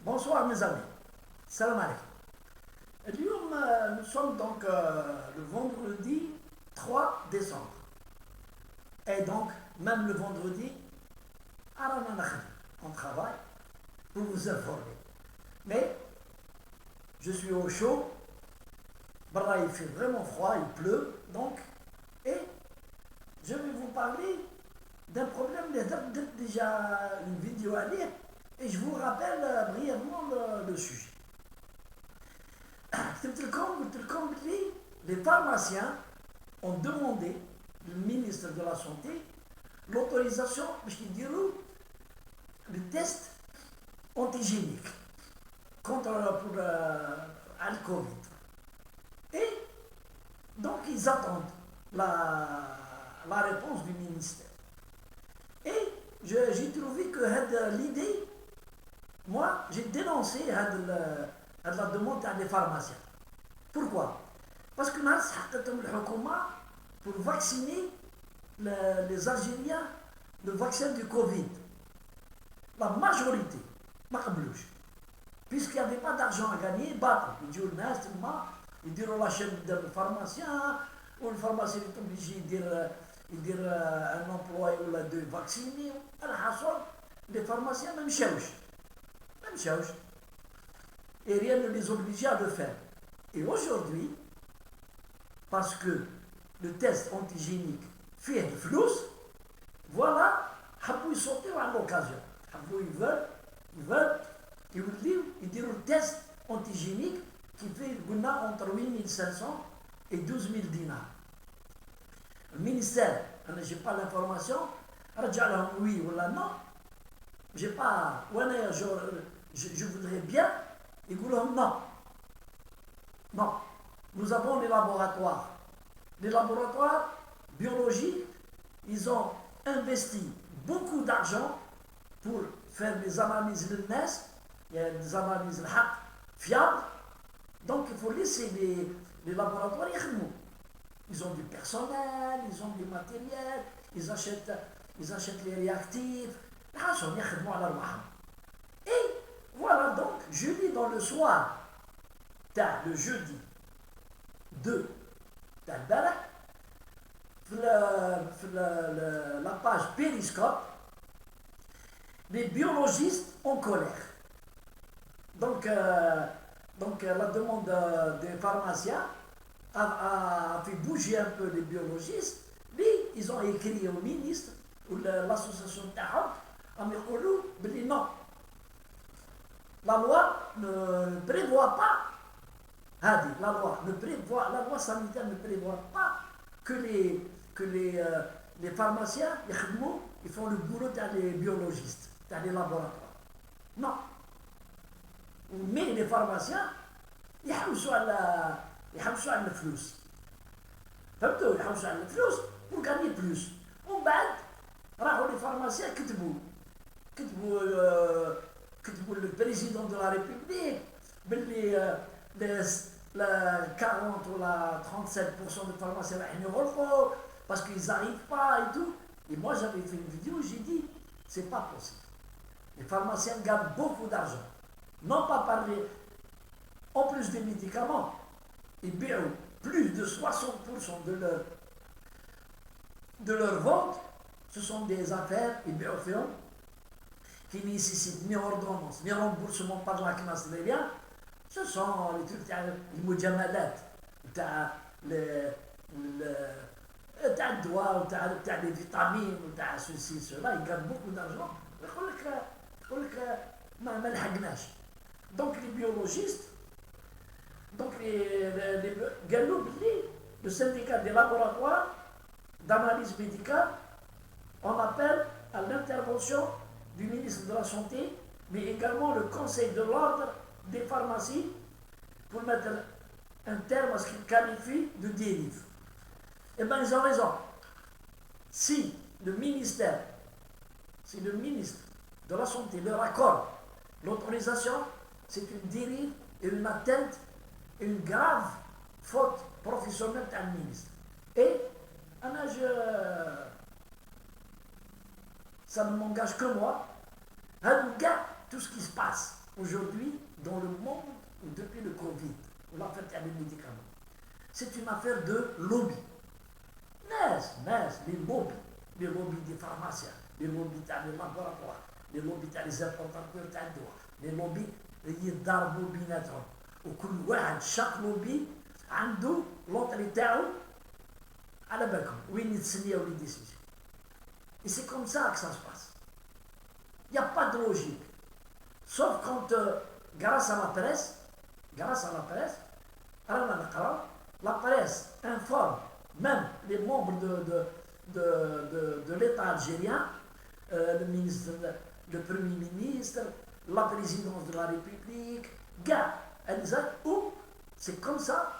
Bonsoir mes amis, salam alaikum. Nous sommes donc le vendredi 3 décembre. Et donc, même le vendredi, on travaille pour vous informer. Mais je suis au chaud, Barra il fait vraiment froid, il pleut, donc, et je vais vous parler d'un problème, déjà une vidéo à lire, et je vous rappelle brièvement le sujet. Les pharmaciens ont demandé au ministre de la Santé l'autorisation pour le test antigénique contre le Covid. Et donc ils attendent la réponse du ministère. Et j'ai trouvé que l'idée, moi j'ai dénoncé la demande des pharmaciens. Pourquoi? Parce que nous avons pour vacciner les Algériens le vaccin du Covid. La majorité, puisqu'il n'y avait pas d'argent à gagner, ils diront la chaîne de pharmacien, ou le pharmacien est obligé de dire un employé ou deux vaccinés. Les pharmaciens, même chose. Et rien ne les obligeait à le faire. Et aujourd'hui, parce que le test antigénique fait du flou, voilà, ils sautent à l'occasion. Ils disent le test antigénique qui fait entre 8 500 et 12 000 dinars. Le ministère, je n'ai pas l'information, oui ou non, je voudrais bien, ils disent non. Non, nous avons les laboratoires. Les laboratoires biologiques, ils ont investi beaucoup d'argent pour faire des analyses de NES, il y a des analyses fiables. Donc il faut laisser les laboratoires. Ils ont du personnel, ils ont du matériel, ils achètent les réactifs. Et voilà donc, je lis dans le soir, le jeudi 2 la page Périscope, les biologistes en colère. Donc la demande des pharmaciens a fait bouger un peu les biologistes. Ils ont écrit au ministre ou l'association Tahab à me dire non. La loi ne prévoit pas, la loi sanitaire ne prévoit pas que les pharmaciens, ils font le boulot des biologistes, des laboratoires. Non. Mais les pharmaciens, ils يحوسوا على الفلوس. فهمتوا؟ يحوسوا على الفلوس pour gagner plus. ومن بعد راحوا les pharmaciens كتبوا le président de la République les 40 ou la 37% de pharmaciens parce qu'ils n'arrivent pas et tout. Et moi j'avais fait une vidéo, j'ai dit c'est pas possible. Les pharmaciens gagnent beaucoup d'argent. Non pas parler en plus des médicaments, ils payent plus de 60% de leur vente. Ce sont des affaires qui nécessitent ni ordonnance, ni remboursement par la CNAS des biens. Ce sont les trucs, les mujamalat, les doigts, les vitamines, ceci, cela, ils gagnent beaucoup d'argent. Donc les biologistes, donc le syndicat des laboratoires d'analyse médicale, on appelle à l'intervention du ministre de la Santé, mais également le Conseil de l'ordre des pharmacies pour mettre un terme à ce qu'ils qualifient de dérive. Eh bien, ils ont raison. Si le ministre de la Santé leur accorde l'autorisation, c'est une dérive et une atteinte, une grave faute professionnelle d'un ministre. Et ça ne m'engage que moi. Regarde tout ce qui se passe. aujourd'hui, dans le monde, depuis le Covid, ou l'affaire des médicaments, c'est une affaire de lobby. Les lobbies des pharmaciens, les lobbies des laboratoires, les lobbies des importateurs d'adwa, les lobbies يضربوا بيناتهم وكل واحد chaque lobby عنده لوطري تاعو على بالكم وين يتسنياو لي ديسيجن. Et c'est comme ça que ça se passe. Il n'y a pas de logique. Sauf quand, grâce à la presse, la presse informe même les membres de l'État algérien, le Premier ministre, la présidence de la République, ou c'est comme ça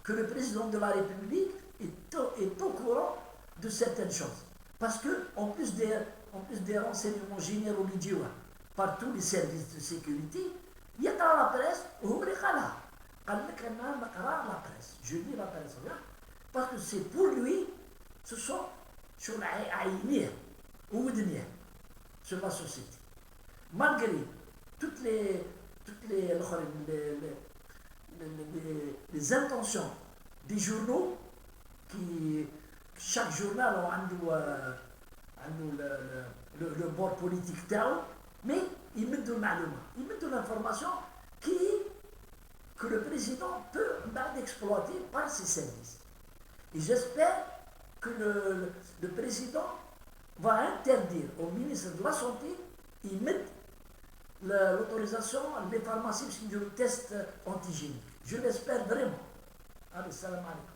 que le président de la République est au courant de certaines choses. Parce que, en plus des renseignements généraux par tous les services de sécurité, il y a dans la presse, la presse. Je lis la presse, parce que c'est pour lui, ce sont sur la société. Malgré toutes les intentions des journaux, qui chaque journal a le bord politique tel, mais ils mettent de l'information que le président peut exploiter par ses services. Et j'espère que le président va interdire au ministre de la Santé de mettre l'autorisation des pharmacies sur le test antigénique. Je l'espère vraiment. Allez, salam alaikum.